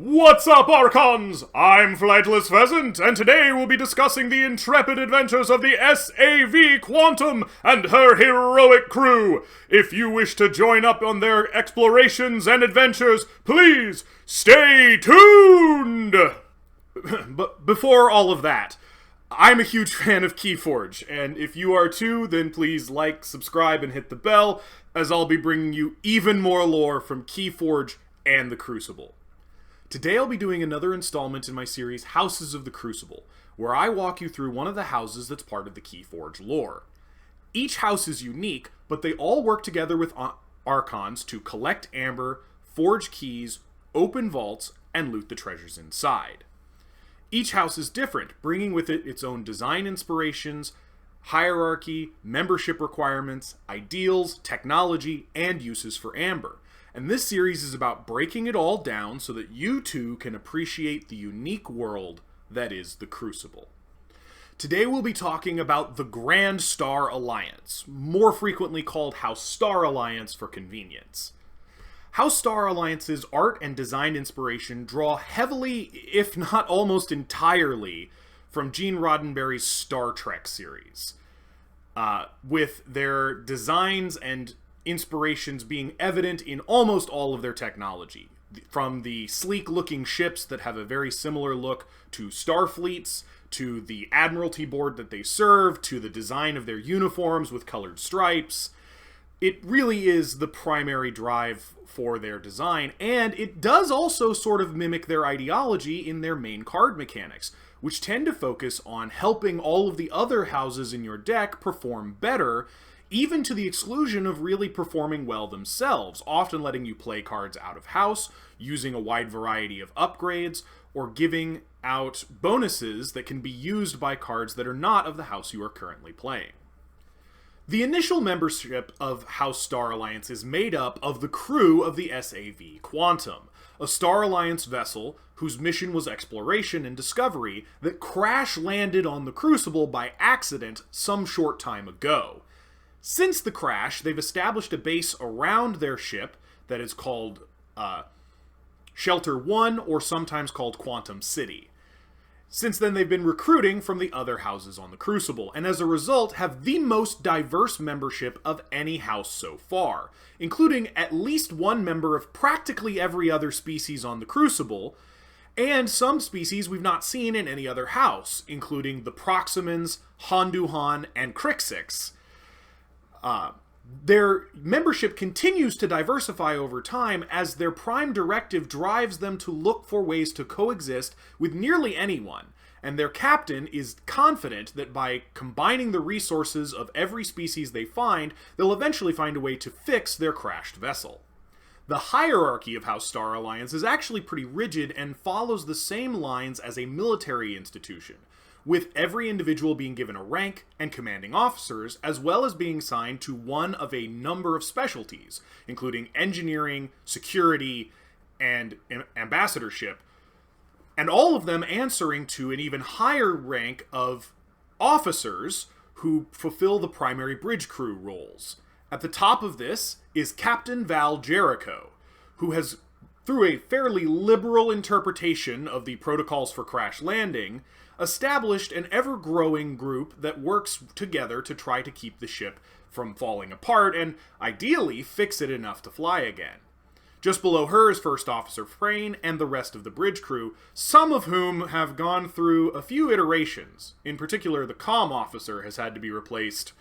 What's up, Archons? I'm Flightless Pheasant, and today we'll be discussing the intrepid adventures of the SAV Quantum and her heroic crew. If you wish to join up on their explorations and adventures, please stay tuned! But before all of that, I'm a huge fan of Keyforge, and if you are too, then please like, subscribe, and hit the bell, as I'll be bringing you even more lore from Keyforge and the Crucible. Today I'll be doing another installment in my series Houses of the Crucible, where I walk you through one of the houses that's part of the Keyforge lore. Each house is unique, but they all work together with Archons to collect amber, forge keys, open vaults, and loot the treasures inside. Each house is different, bringing with it its own design inspirations, hierarchy, membership requirements, ideals, technology, and uses for amber. And this series is about breaking it all down so that you too can appreciate the unique world that is the Crucible. Today we'll be talking about the Grand Star Alliance, more frequently called House Star Alliance for convenience. House Star Alliance's art and design inspiration draw heavily, if not almost entirely, from Gene Roddenberry's Star Trek series, with their designs and inspirations being evident in almost all of their technology. From the sleek-looking ships that have a very similar look to Starfleets, to the Admiralty board that they serve, to the design of their uniforms with colored stripes. It really is the primary drive for their design, and it does also sort of mimic their ideology in their main card mechanics, which tend to focus on helping all of the other houses in your deck perform better, even to the exclusion of really performing well themselves, often letting you play cards out of house, using a wide variety of upgrades, or giving out bonuses that can be used by cards that are not of the house you are currently playing. The initial membership of House Star Alliance is made up of the crew of the SAV Quantum, a Star Alliance vessel whose mission was exploration and discovery that crash-landed on the Crucible by accident some short time ago. Since the crash, they've established a base around their ship that is called Shelter 1, or sometimes called Quantum City. Since then, they've been recruiting from the other houses on the Crucible, and as a result, have the most diverse membership of any house so far, including at least one member of practically every other species on the Crucible, and some species we've not seen in any other house, including the Proximans, Honduhan, and Crixix. Their membership continues to diversify over time as their prime directive drives them to look for ways to coexist with nearly anyone, and their captain is confident that by combining the resources of every species they find, they'll eventually find a way to fix their crashed vessel. The hierarchy of House Star Alliance is actually pretty rigid and follows the same lines as a military institution, with every individual being given a rank and commanding officers, as well as being assigned to one of a number of specialties, including engineering, security, and ambassadorship, and all of them answering to an even higher rank of officers who fulfill the primary bridge crew roles. At the top of this is Captain Val Jericho, who has, through a fairly liberal interpretation of the protocols for crash landing, established an ever-growing group that works together to try to keep the ship from falling apart and, ideally, fix it enough to fly again. Just below her is First Officer Frayne and the rest of the bridge crew, some of whom have gone through a few iterations. In particular, the comm officer has had to be replaced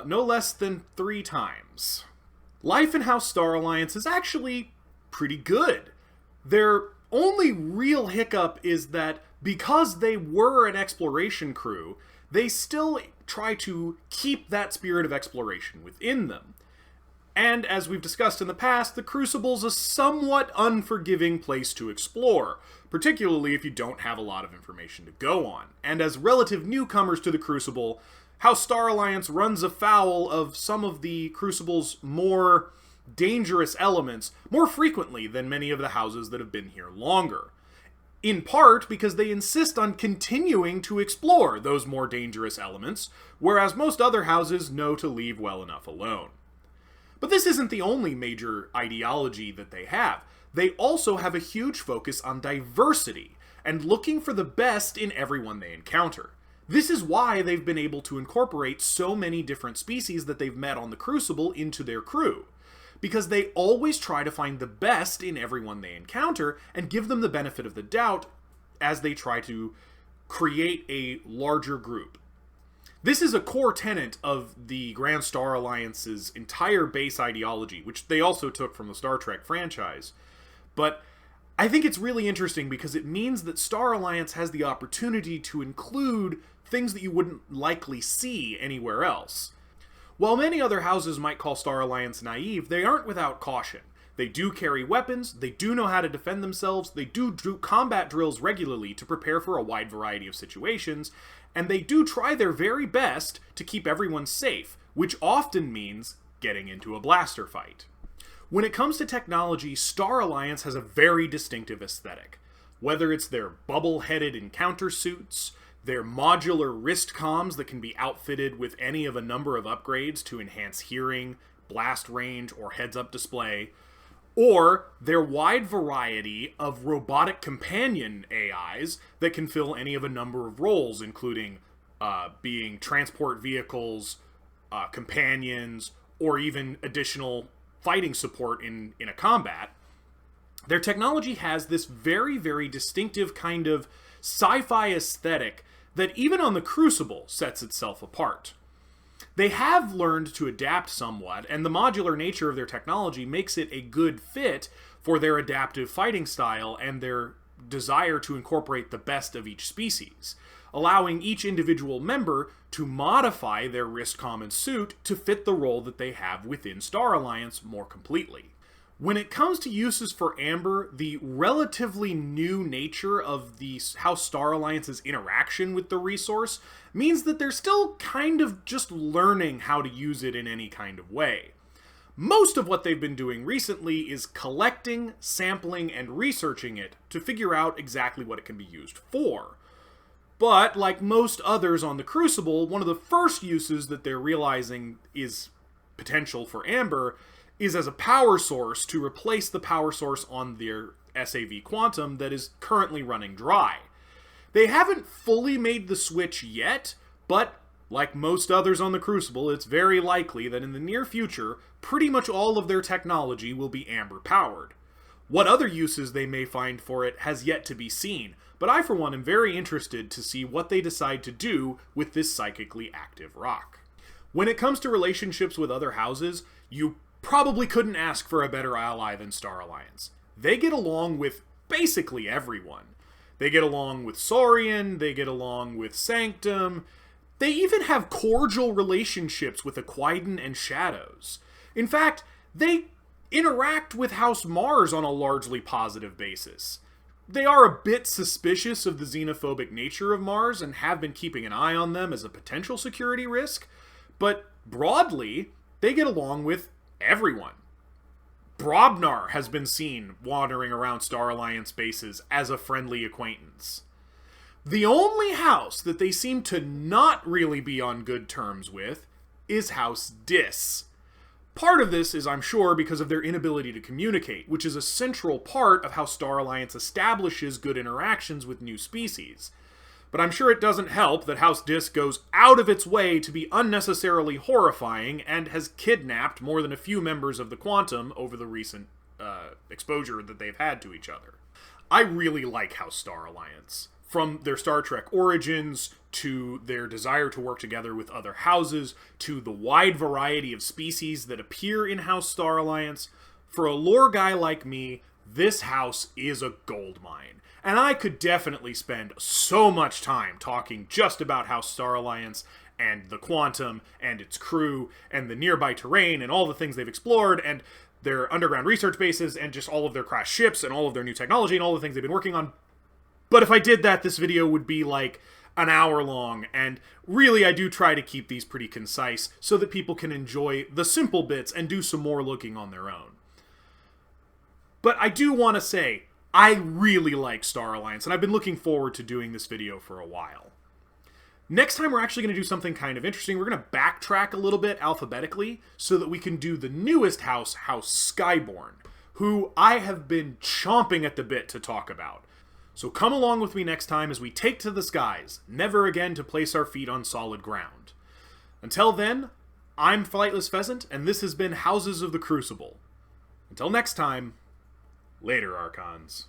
no less than 3 times. Life in House Star Alliance is actually pretty good. Their only real hiccup is that because they were an exploration crew, they still try to keep that spirit of exploration within them. And as we've discussed in the past, the Crucible's a somewhat unforgiving place to explore, particularly if you don't have a lot of information to go on. And as relative newcomers to the Crucible, House Star Alliance runs afoul of some of the Crucible's more dangerous elements more frequently than many of the houses that have been here longer. In part because they insist on continuing to explore those more dangerous elements, whereas most other houses know to leave well enough alone. But this isn't the only major ideology that they have. They also have a huge focus on diversity and looking for the best in everyone they encounter. This is why they've been able to incorporate so many different species that they've met on the Crucible into their crew, because they always try to find the best in everyone they encounter and give them the benefit of the doubt as they try to create a larger group. This is a core tenet of the Grand Star Alliance's entire base ideology, which they also took from the Star Trek franchise. But I think it's really interesting because it means that Star Alliance has the opportunity to include things that you wouldn't likely see anywhere else. While many other houses might call Star Alliance naive, they aren't without caution. They do carry weapons, they do know how to defend themselves, they do combat drills regularly to prepare for a wide variety of situations, and they do try their very best to keep everyone safe, which often means getting into a blaster fight. When it comes to technology, Star Alliance has a very distinctive aesthetic. Whether it's their bubble-headed encounter suits, their modular wrist comms that can be outfitted with any of a number of upgrades to enhance hearing, blast range, or heads-up display, or their wide variety of robotic companion AIs that can fill any of a number of roles, including being transport vehicles, companions, or even additional fighting support in a combat. Their technology has this very, very distinctive kind of sci-fi aesthetic that even on the Crucible sets itself apart. They have learned to adapt somewhat, and the modular nature of their technology makes it a good fit for their adaptive fighting style and their desire to incorporate the best of each species, allowing each individual member to modify their wrist comm and suit to fit the role that they have within Star Alliance more completely. When it comes to uses for Amber, the relatively new nature of how Star Alliance's interaction with the resource means that they're still kind of just learning how to use it in any kind of way. Most of what they've been doing recently is collecting, sampling, and researching it to figure out exactly what it can be used for. But, like most others on the Crucible, one of the first uses that they're realizing is potential for Amber is as a power source to replace the power source on their SAV Quantum that is currently running dry. They haven't fully made the switch yet, but like most others on the Crucible, it's very likely that in the near future, pretty much all of their technology will be Amber powered. What other uses they may find for it has yet to be seen, but I for one am very interested to see what they decide to do with this psychically active rock. When it comes to relationships with other houses, you probably couldn't ask for a better ally than Star Alliance. They get along with basically everyone. They get along with Saurian, they get along with Sanctum, they even have cordial relationships with Aquidon and Shadows. In fact, they interact with House Mars on a largely positive basis. They are a bit suspicious of the xenophobic nature of Mars and have been keeping an eye on them as a potential security risk, but broadly, they get along with everyone. Brobnar has been seen wandering around Star Alliance bases as a friendly acquaintance. The only house that they seem to not really be on good terms with is House Dis. Part of this is, I'm sure, because of their inability to communicate, which is a central part of how Star Alliance establishes good interactions with new species. But I'm sure it doesn't help that House Dis goes out of its way to be unnecessarily horrifying and has kidnapped more than a few members of the Quantum over the recent exposure that they've had to each other. I really like House Star Alliance. From their Star Trek origins, to their desire to work together with other houses, to the wide variety of species that appear in House Star Alliance, for a lore guy like me, this house is a goldmine. And I could definitely spend so much time talking just about House Star Alliance and the Quantum and its crew and the nearby terrain and all the things they've explored and their underground research bases and just all of their crashed ships and all of their new technology and all the things they've been working on. But if I did that, this video would be like an hour long, and really I do try to keep these pretty concise so that people can enjoy the simple bits and do some more looking on their own. But I do want to say, I really like Star Alliance, and I've been looking forward to doing this video for a while. Next time we're actually going to do something kind of interesting. We're going to backtrack a little bit alphabetically so that we can do the newest house, House Skyborn, who I have been chomping at the bit to talk about. So come along with me next time as we take to the skies, never again to place our feet on solid ground. Until then, I'm Flightless Pheasant, and this has been Houses of the Crucible. Until next time, later, Archons.